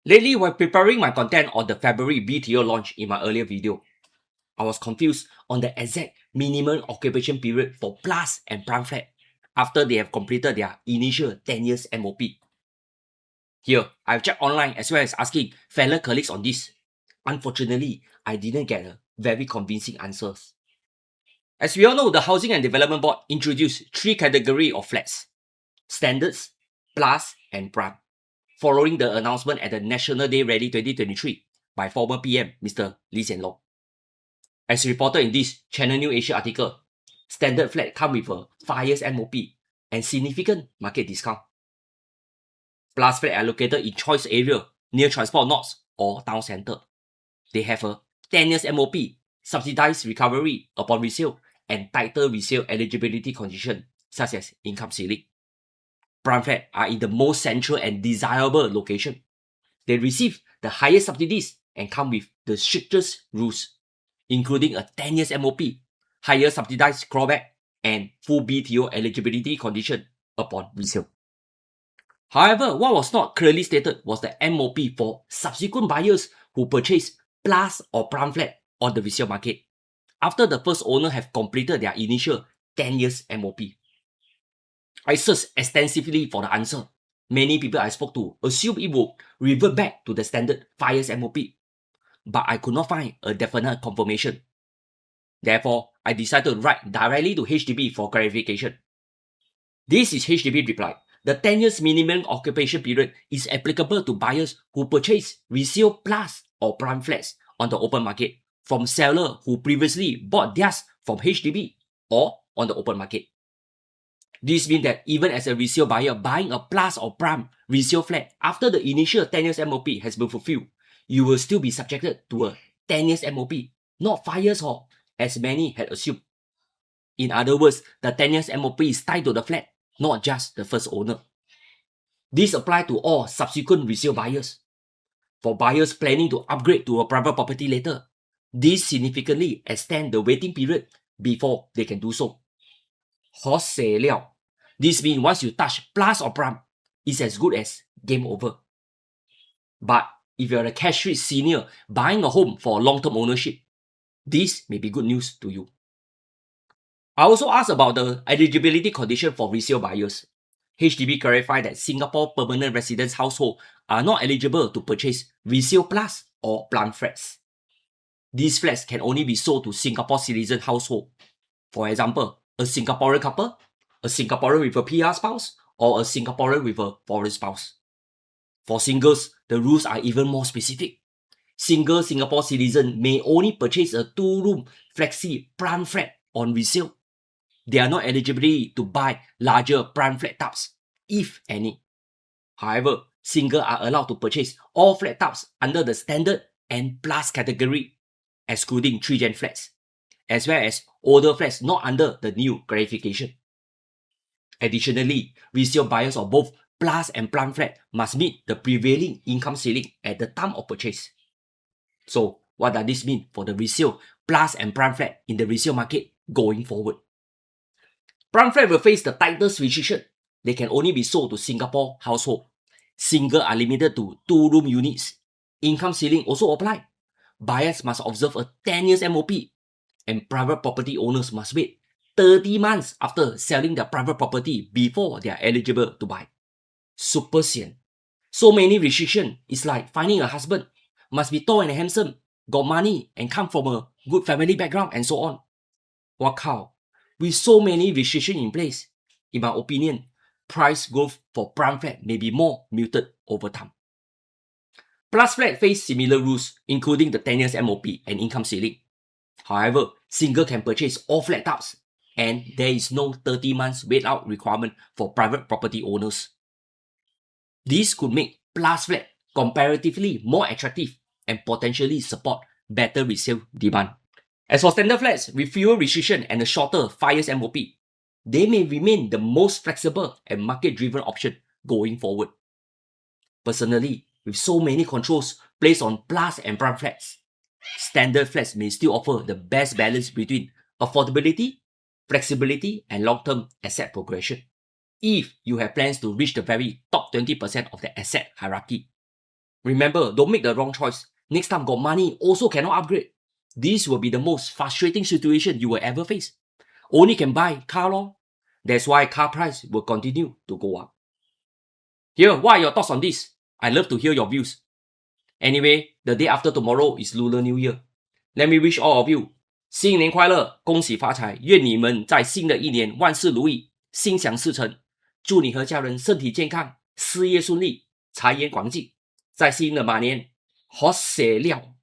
Lately, while preparing my content on the February BTO launch in my earlier video, I was confused on the exact minimum occupation period for plus and prime flat after they have completed their initial 10 years MOP. Here, I've checked online as well as asking fellow colleagues on this. Unfortunately, I didn't get a very convincing answers. As we all know, the Housing and Development Board introduced 3 categories of flats: standards, plus, and prime, following the announcement at the National Day Rally 2023 by former PM Mr. Lee Hsien Loong. As reported in this Channel New Asia article, standard flat come with a 5 years MOP and significant market discount. Plus flat are located in choice area near transport nodes or town center. They have a 10 years MOP, subsidized recovery upon resale, and tighter resale eligibility condition such as income ceiling. Prime flat are in the most central and desirable location. They receive the highest subsidies and come with the strictest rules, including a 10 years MOP, higher subsidized clawback, and full BTO eligibility condition upon resale. However, what was not clearly stated was the MOP for subsequent buyers who purchase plus or prime flat on the resale market after the first owner have completed their initial 10 years MOP. I searched extensively for the answer. Many people I spoke to assumed it would revert back to the standard 5 years MOP, but I could not find a definite confirmation. Therefore, I decided to write directly to HDB for clarification. This is HDB reply. The 10 years minimum occupation period is applicable to buyers who purchase resale plus or prime flats on the open market from seller who previously bought theirs from HDB or on the open market. This means that even as a resale buyer buying a plus or prime resale flat after the initial 10 years MOP has been fulfilled, you will still be subjected to a 10 years MOP, not 5 years as many had assumed. In other words, the 10 years MOP is tied to the flat, not just the first owner. This applies to all subsequent resale buyers. For buyers planning to upgrade to a private property later, this significantly extends the waiting period before they can do so. This means once you touch plus or prime, it's as good as game over. But if you're a cash-rich senior buying a home for long-term ownership, this may be good news to you. I also asked about the eligibility condition for resale buyers. HDB clarified that Singapore permanent residence household are not eligible to purchase resale plus or prime flats. These flats can only be sold to Singapore citizen household. For example, a Singaporean couple, a Singaporean with a PR spouse, or a Singaporean with a foreign spouse. For singles, the rules are even more specific. Single Singapore citizen may only purchase a 2-room flexi prime flat on resale. They are not eligible to buy larger prime flat types, if any. However, single are allowed to purchase all flat types under the standard and plus category, excluding 3-gen flats, as well as older flats not under the new clarification. Additionally, resale buyers of both plus and prime flat must meet the prevailing income ceiling at the time of purchase. So, what does this mean for the resale plus and prime flat in the resale market going forward? Prime flat will face the tightest restriction. They can only be sold to Singapore household. Single are limited to 2-room units. Income ceiling also apply. Buyers must observe a 10 years MOP. And private property owners must wait 30 months after selling their private property before they are eligible to buy. Super sian. So many restrictions. It's like finding a husband. Must be tall and handsome, got money, and come from a good family background, and so on. Wow. With so many restrictions in place, in my opinion, price growth for prime flat may be more muted over time. Plus flat face similar rules, including the 10 years MOP and income ceiling. However, single can purchase all flat types, and there is no 30 months wait out requirement for private property owners. This could make plus flat comparatively more attractive and potentially support better resale demand. As for standard flats with fewer restrictions and a shorter 5 years MOP, they may remain the most flexible and market-driven option going forward. Personally, with so many controls placed on plus and prime flats, standard flats may still offer the best balance between affordability, flexibility, and long-term asset progression, if you have plans to reach the very top 20% of the asset hierarchy. Remember, don't make the wrong choice. Next time got money, also cannot upgrade. This will be the most frustrating situation you will ever face. Only can buy car lor. That's why car price will continue to go up. Here, what are your thoughts on this? I love to hear your views. Anyway, the day after tomorrow is Lunar New Year. Let me wish all of you 新年快乐，恭喜发财，愿你们在新的一年万事如意，心想事成。祝你和家人身体健康，事业顺利，财源广进。在新的马年，好写料。